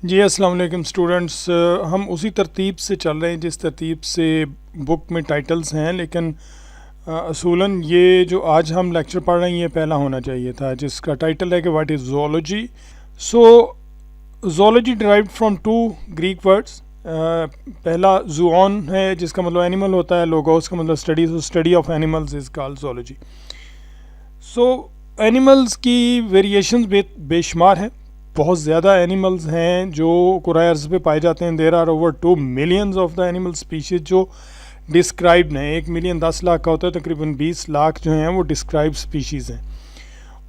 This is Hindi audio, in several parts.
जी अस्सलाम वालेकुम स्टूडेंट्स। हम उसी तरतीब से चल रहे हैं जिस तरतीब से बुक में टाइटल्स हैं, लेकिन असूलन ये जो आज हम लेक्चर पढ़ रहे हैं ये पहला होना चाहिए था, जिसका टाइटल है कि what is zoology. So zoology derived from two Greek words. पहला ज़ूऑन है जिसका मतलब एनिमल होता है, लोगोस का मतलब study, so study of animals is called zoology. So animals की वेरिएशंस बेशुमार हैं, बहुत ज़्यादा एनिमल्स हैं जो कुराए अर्ज़ पे पाए जाते हैं। There are over 2 millions of the animal species जो डिस्क्राइब्ड हैं। 1 मिलियन 10 लाख का होता है, तकरीबन 20 लाख जो हैं वो डिस्क्राइब स्पीशीज़ हैं,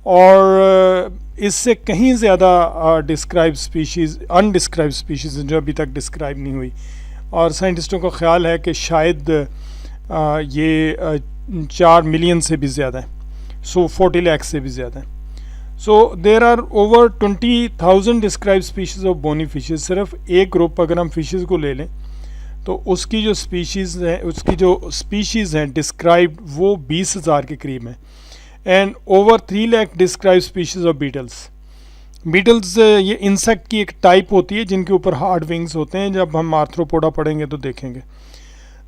और इससे कहीं ज़्यादा डिस्क्राइब स्पीशीज़, अनडिस्क्राइब स्पीशीज़ जो अभी तक डिस्क्राइब नहीं हुई, और साइंटिस्टों का ख्याल है कि शायद ये 4 मिलियन से भी ज़्यादा है, सो 40 लाख से भी ज़्यादा है। So there are over 20,000 describe species of bony fishes. सिर्फ एक ग्रुप अगर हम फिशेज़ को ले लें तो उसकी जो स्पीशीज़ है, उसकी जो स्पीशीज़ हैं डिस्क्राइब्ड वो 20,000 के करीब हैं। And over 3 lakh describe species of beetles. Beetles ये इंसेक्ट की एक टाइप होती है जिनके ऊपर हार्ड विंग्स होते हैं, जब हम आर्थ्रोपोडा पढ़ेंगे तो देखेंगे।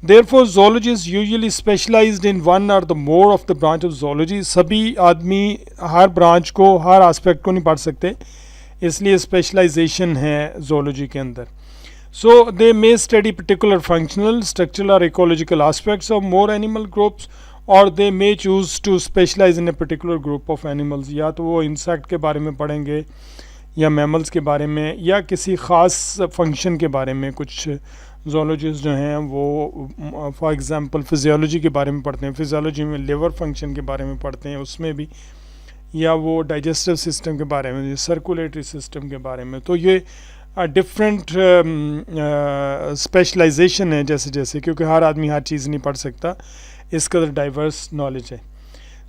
Therefore, zoologists usually specialized in one or the more of the branch of zoology। सभी आदमी हर ब्रांच को, हर आस्पेक्ट को नहीं पढ़ सकते, इसलिए स्पेशलाइजेशन है जोलॉजी के अंदर। So they may study particular functional, structural और ecological aspects of more animal groups, और they may choose to specialise in a particular group of animals. या तो वो इंसेक्ट के बारे में पढ़ेंगे, या मैमल्स के बारे में, या किसी ख़ास फंक्शन के बारे में। कुछ जोलॉजिस्ट जो हैं वो फॉर एग्ज़ाम्पल फिजियोलॉजी के बारे में पढ़ते हैं, फिजियोलॉजी में लिवर फंक्शन के बारे में पढ़ते हैं उसमें भी, या वो डाइजेस्टिव सिस्टम के बारे में, सर्कुलेटरी सिस्टम के बारे में। तो ये डिफरेंट स्पेशलाइजेशन है जैसे जैसे, क्योंकि हर आदमी हर चीज़ नहीं पढ़ सकता, इस कदर डाइवर्स नॉलेज है।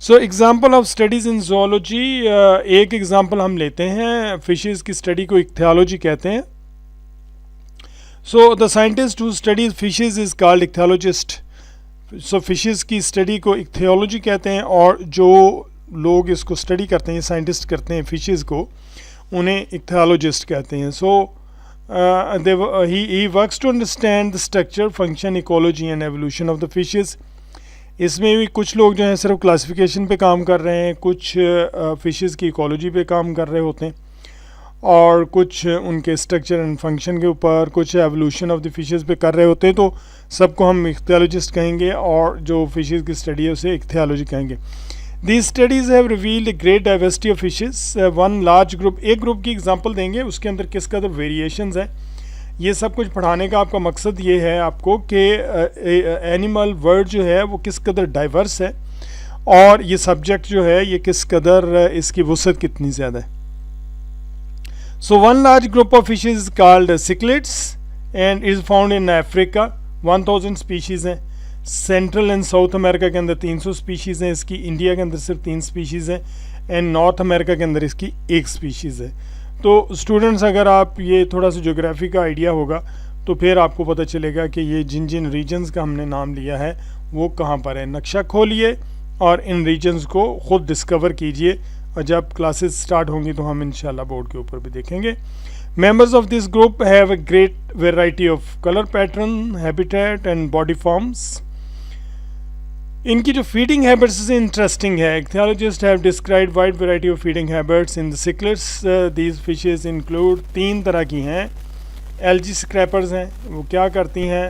So example of studies in zoology, एक एग्ज़ाम्पल हम लेते हैं, फ़िशेज़ की स्टडी को इक्थियोलॉजी कहते हैं। So the scientist who studies fishes is called ichthyologist. So fishes की स्टडी को इक्थियोलॉजी कहते हैं, और जो लोग इसको स्टडी करते हैं, साइंटिस्ट करते हैं फिशेज़ को, उन्हें इक्थियोलॉजिस्ट कहते हैं। So he works to understand the structure, function, ecology and evolution of the fishes. इसमें भी कुछ लोग जो हैं सिर्फ क्लासिफिकेशन पे काम कर रहे हैं, कुछ फिशेज़ की इकोलॉजी पे काम कर रहे होते हैं, और कुछ उनके स्ट्रक्चर एंड फंक्शन के ऊपर, कुछ एवोल्यूशन ऑफ द फिशेज़ पे कर रहे होते हैं। तो सबको हम इक्थियोलॉजिस्ट कहेंगे, और जो फिशेज़ की स्टडी है उसे इक्थियोलॉजी कहेंगे। These studies have revealed a great diversity of fishes. One large group, एक ग्रुप की एग्जांपल देंगे, उसके अंदर किस कदर वेरिएशंस हैं। ये सब कुछ पढ़ाने का आपका मकसद ये है आपको कि एनिमल वर्ड जो है वो किस कदर डाइवर्स है, और ये सब्जेक्ट जो है ये किस कदर इसकी वसअत कितनी ज़्यादा है। So one large group of fishes is called cichlids and is found in Africa। 1000 species हैं। सेंट्रल एंड साउथ अमेरिका के अंदर 300 स्पीशीज़ हैं इसकी, इंडिया के अंदर सिर्फ 3 स्पीशीज़ हैं, एंड नॉर्थ अमेरिका के अंदर इसकी 1 स्पीशीज़ है। तो स्टूडेंट्स, अगर आप ये थोड़ा सा ज्योग्राफी का आइडिया होगा तो फिर आपको पता चलेगा कि ये जिन जिन रीजन्स का हमने नाम लिया है वो कहाँ पर है। नक्शा खोलिए और इन रीजन्स को ख़ुद डिस्कवर कीजिए, और जब क्लासेस स्टार्ट होंगी तो हम इंशाल्लाह बोर्ड के ऊपर भी देखेंगे। Members of this group have a great variety of colour pattern, habitat and body forms. इनकी जो फीडिंग हैबिट्स इंटरेस्टिंग है। Ichthyologist have described wide variety of feeding habits in the cichlids. These fishes include, 3 तरह की हैं। एल्गी स्क्रैपर्स हैं, वो क्या करती हैं,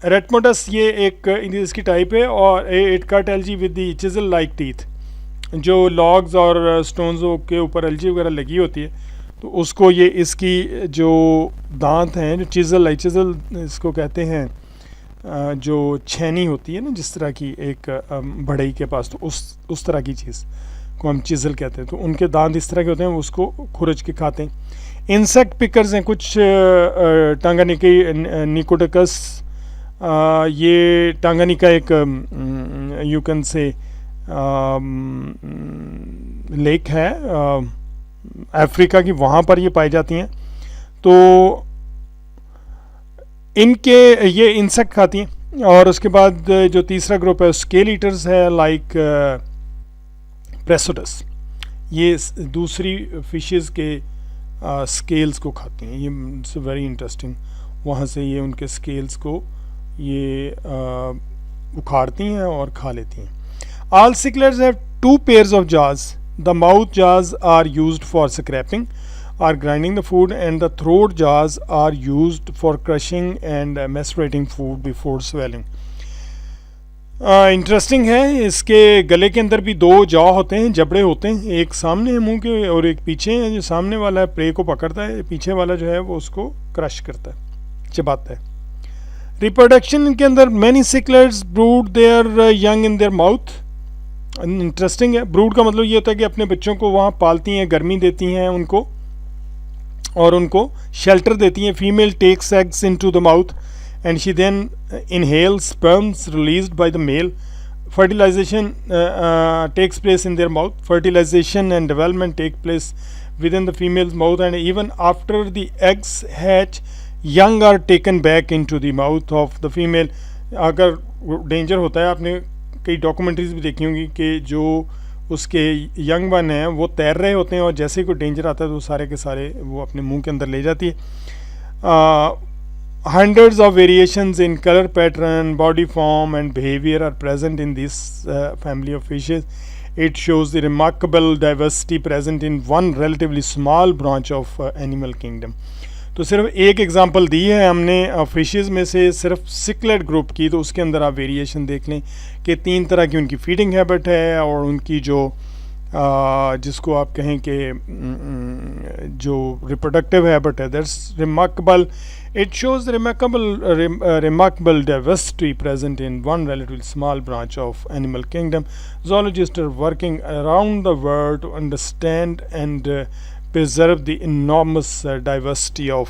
रेटमोडस ये एक इसकी टाइप है, और it cut algae with the chisel like teeth. जो लॉग्स और स्टोन्स के ऊपर एल्गी वगैरह लगी होती है तो उसको ये इसकी जो दांत हैं, जो चिजल इसको कहते हैं, जो छेनी होती है ना जिस तरह की एक बढ़ई के पास, तो उस तरह की चीज़ को हम चिजल कहते हैं। तो उनके दांत इस तरह के होते हैं, उसको खुरच के खाते हैं। इंसेक्ट पिकर्स हैं कुछ, टांगानिकी निकोटिकस, ये टांगानिका एक यू कैन से लेक है अफ्रीका की, वहाँ पर ये पाई जाती हैं। तो इनके ये इंसेक्ट खाती हैं। और उसके बाद जो तीसरा ग्रुप है स्केल ईटर्स है, लाइक प्रेसोडस। ये दूसरी फिशेस के स्केल्स को खाती हैं। ये इट्स वेरी इंटरेस्टिंग। वहाँ से ये उनके स्केल्स को ये उखाड़ती हैं और खा लेती हैं। All cichlids have two pairs of jaws. The mouth jaws are used for scraping or grinding the food, and the throat jaws are used for crushing and macerating food before swallowing. Interesting है, इसके गले के अंदर भी दो जॉ होते हैं, जबड़े होते हैं, एक सामने है मुंह के और एक पीछे है। जो सामने वाला प्रे को पकड़ता है, पीछे वाला जो है वो उसको क्रश करता है, चबाता है। रिप्रोडक्शन के अंदर many cichlids brood their young in their mouth. Interesting है। ब्रूड का मतलब ये होता है कि अपने बच्चों को वहाँ पालती हैं, गर्मी देती हैं उनको और उनको शेल्टर देती हैं। Female takes eggs into the mouth and she then inhales sperms released by the male. Fertilization takes place in their mouth. Fertilization and development take place within the female's mouth, and even after the eggs hatch, young are taken back into the mouth of the female. अगर डेंजर होता है, आपने कई डॉक्यूमेंट्रीज भी देखी होंगी कि जो उसके यंग वन हैं वो तैर रहे होते हैं और जैसे ही कोई डेंजर आता है तो सारे के सारे वो अपने मुंह के अंदर ले जाती है। Hundreds of variations in color pattern, body form and behavior are present in this family of fishes. It shows the remarkable diversity present in one relatively small branch of animal kingdom. तो सिर्फ एक एग्जांपल दी है हमने फिशेस में से, सिर्फ सिक्लेट ग्रुप की, तो उसके अंदर आप वेरिएशन देख लें कि 3 तरह की उनकी फीडिंग हैबिट है और उनकी जो जिसको आप कहें कि जो रिप्रोडक्टिव हैबिट है, that's remarkable. It shows remarkable diversity present in one relatively small branch of animal kingdom. Zoologists are working around the world to understand and preserve the enormous diversity of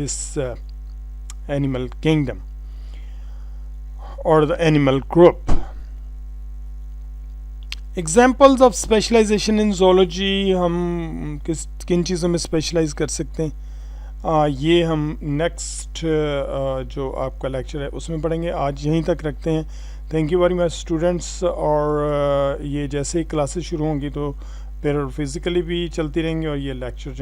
this animal kingdom or the animal group. Examples of specialization in zoology, हम किन चीज़ों में स्पेशलाइज कर सकते हैं, ये हम नेक्स्ट जो आपका लेक्चर है उसमें पढ़ेंगे। आज यहीं तक रखते हैं। Thank you very much students. और ये जैसे ही क्लासेस शुरू होंगी तो फिर फिज़िकली भी चलती रहेंगी और ये लेक्चर जो